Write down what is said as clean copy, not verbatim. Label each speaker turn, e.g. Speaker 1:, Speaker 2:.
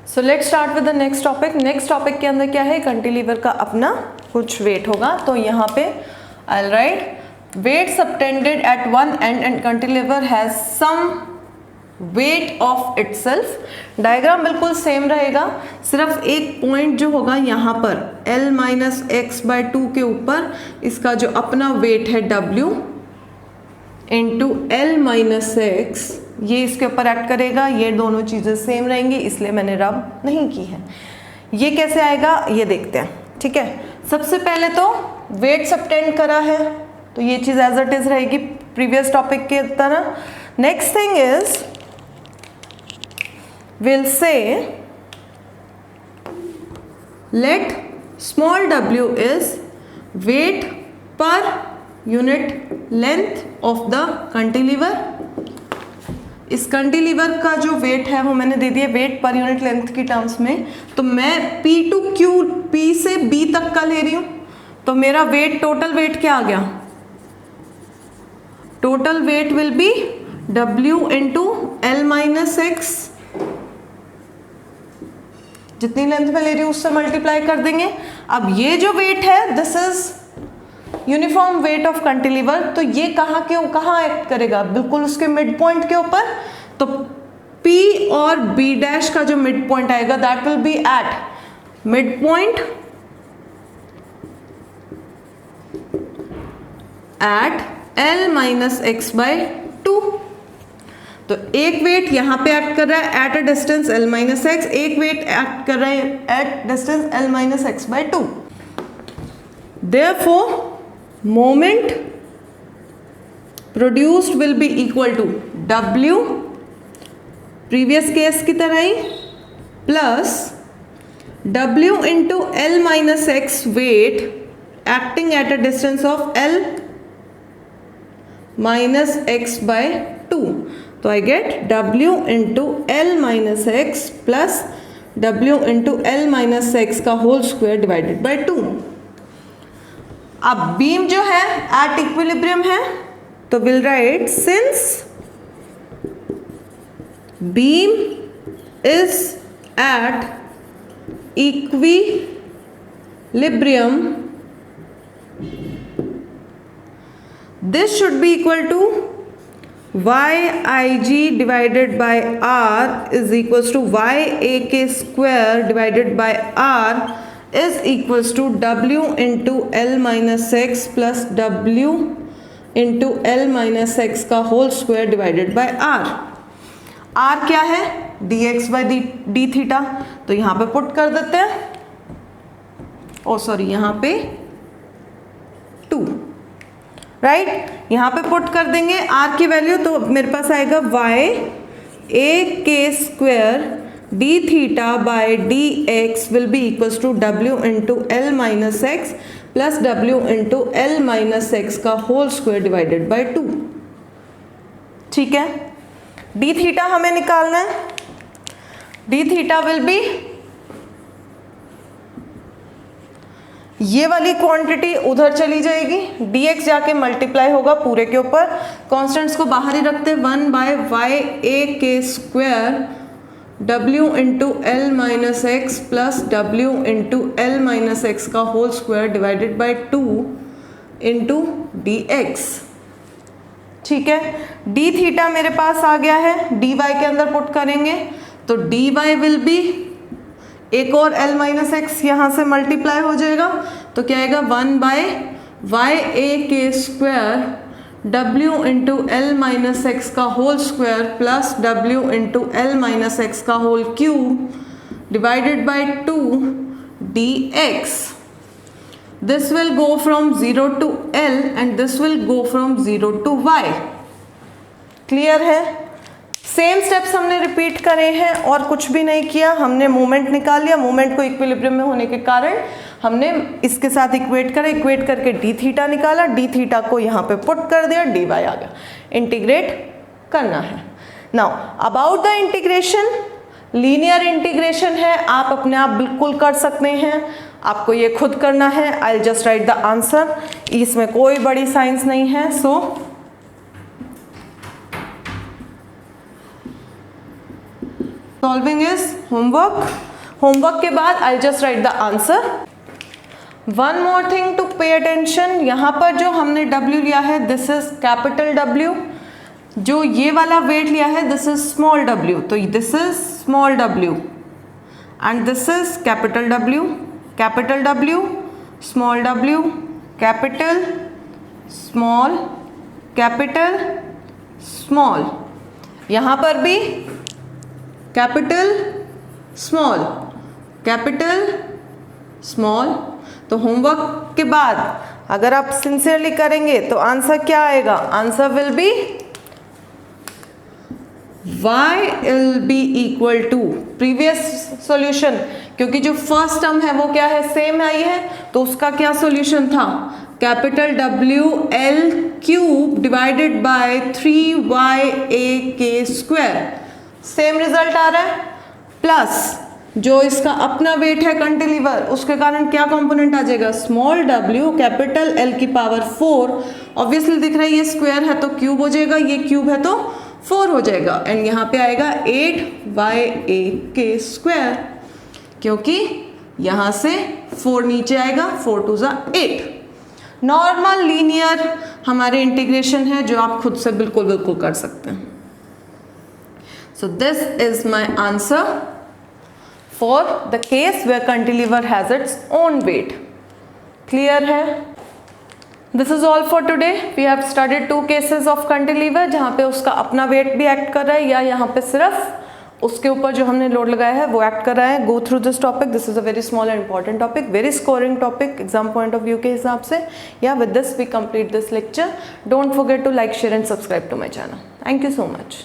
Speaker 1: So let's start with the next topic. Next topic के अंदर क्या है, कैंटिलीवर का अपना कुछ वेट होगा। तो यहाँ पे I write weight subtended at one end and cantilever has some weight of itself. Diagram बिल्कुल सेम रहेगा, सिर्फ एक पॉइंट जो होगा यहाँ पर L माइनस एक्स बाई 2 के ऊपर इसका जो अपना वेट है W into L minus x, ये इसके ऊपर एक्ट करेगा। ये दोनों चीज़ें सेम रहेंगी, इसलिए मैंने रब नहीं की है। ये कैसे आएगा ये देखते हैं, ठीक है। सबसे पहले तो वेट सबटेंड करा है तो ये चीज़ एज इट इज रहेगी प्रीवियस टॉपिक के तरह। Next thing is we'll say let small w is weight per unit length of the cantilever। इस कैंटिलीवर का जो वेट है वो मैंने दे दिया वेट पर यूनिट लेंथ की टर्म्स में। तो मैं P टू Q, P से B तक का ले रही हूँ, तो मेरा वेट टोटल वेट क्या आ गया, total weight will be W into L minus x. जितनी लेंथ में ले रही हूँ उससे मल्टीप्लाई कर देंगे। अब ये जो वेट है this is uniform weight of cantilever, तो ये कहाँ एक्ट करेगा, बिल्कुल उसके मिड पॉइंट के ऊपर। तो P और B डैश का जो मिड पॉइंट आएगा that will be at mid point at L minus x by 2। तो एक वेट यहाँ पे एक्ट कर रहा है at a distance L minus X, एक वेट एक्ट कर रहा है at distance L minus x by 2। Therefore moment produced will be equal to W previous case की तरह ही plus W into L minus X weight acting at a distance of L minus X by 2। तो I get W into L minus x plus W into L minus x का whole square divided by 2। अब beam जो है at equilibrium है तो will write since beam is at equilibrium this should be equal to yig divided by r is equals toyak square divided by r is equals to w into L minus x plus w into L minus x का whole square divided by r। r क्या है dx by d theta, तो यहाँ पे put कर देते हैं, ओ sorry यहाँ पे 2 राइट यहाँ पे पुट कर देंगे r की वैल्यू। तो मेरे पास आएगा y a k square d theta by d x will be equals to w into L minus x plus w into L minus x का होल स्क्वायर डिवाइडेड बाय 2। ठीक है, d theta हमें निकालना है। d theta will be ये वाली quantity उधर चली जाएगी, dx जाके मल्टीप्लाई होगा पूरे के ऊपर, कॉन्स्टेंट्स को बाहर ही रखते 1 बाय वाई ए के square w into L minus x plus w into L minus x का whole square divided by 2 into D X. ठीक है, d थीटा मेरे पास आ गया है, dy के अंदर पुट करेंगे तो dy विल बी एक और L माइनस एक्स यहाँ से मल्टीप्लाई हो जाएगा, तो क्या आएगा 1 बाय वाई ए के square W into L minus x का whole square plus W into L minus x का whole cube divided by 2 dx। This will go from 0 to L and this will go from 0 to y। Clear है, same steps हमने repeat करे हैं और कुछ भी नहीं किया, हमने मोमेंट निकाल लिया। मोमेंट को इक्विलिब्रियम में होने के कारण हमने इसके साथ इक्वेट करा, इक्वेट करके डी थीटा निकाला, डी थीटा को यहाँ पे पुट कर दिया, डी वाई आ गया। इंटीग्रेट करना है। Now about the integration, linear integration है, आप अपने आप बिल्कुल कर सकते हैं, आपको ये खुद करना है। आई जस्ट राइट द आंसर, इसमें कोई बड़ी साइंस नहीं है। सो सॉल्विंग इज होमवर्क के बाद I just write the answer. One more thing to pay attention, यहाँ पर जो हमने W लिया है दिस इज कैपिटल W, जो ये वाला वेट लिया है दिस इज स्मॉल w, तो this is small w and this is capital W, capital W, small w, capital small, capital small, यहाँ पर भी कैपिटल स्मॉल, कैपिटल स्मॉल। तो होमवर्क के बाद अगर आप सिंसियरली करेंगे तो आंसर क्या आएगा? Answer will be y will be equal to previous solution, क्योंकि जो फर्स्ट टर्म है वो क्या है, सेम आई है, तो उसका क्या सॉल्यूशन था, capital W L cube divided by 3YA square, same result आ रहा है, प्लस जो इसका अपना वेट है कैंटिलीवर उसके कारण क्या कंपोनेंट आ जाएगा, स्मॉल w कैपिटल L की पावर 4, ऑब्वियसली दिख रहा है ये स्क्वायर है तो क्यूब हो जाएगा, ये क्यूब है तो 4 हो जाएगा, एंड यहाँ पे आएगा 8YA स्क्वायर, क्योंकि यहाँ से 4 नीचे आएगा, 4 2 ज़ा 8। नॉर्मल लीनियर हमारे इंटीग्रेशन है जो आप खुद से बिल्कुल कर सकते हैं। So this is my answer for the case where cantilever has its own weight. Clear है? This is all for today. We have studied 2 cases of cantilever जहाँ पे उसका अपना weight भी act कर रहा है या यहाँ पे सिर्फ उसके ऊपर जो हमने लोड लगाया है वो act कर रहा है। Go through this topic. This is a very small and important topic, very scoring topic exam point of view के हिसाब से। Yeah, with this we complete this lecture. Don't forget to like, share and subscribe to my channel. Thank you so much.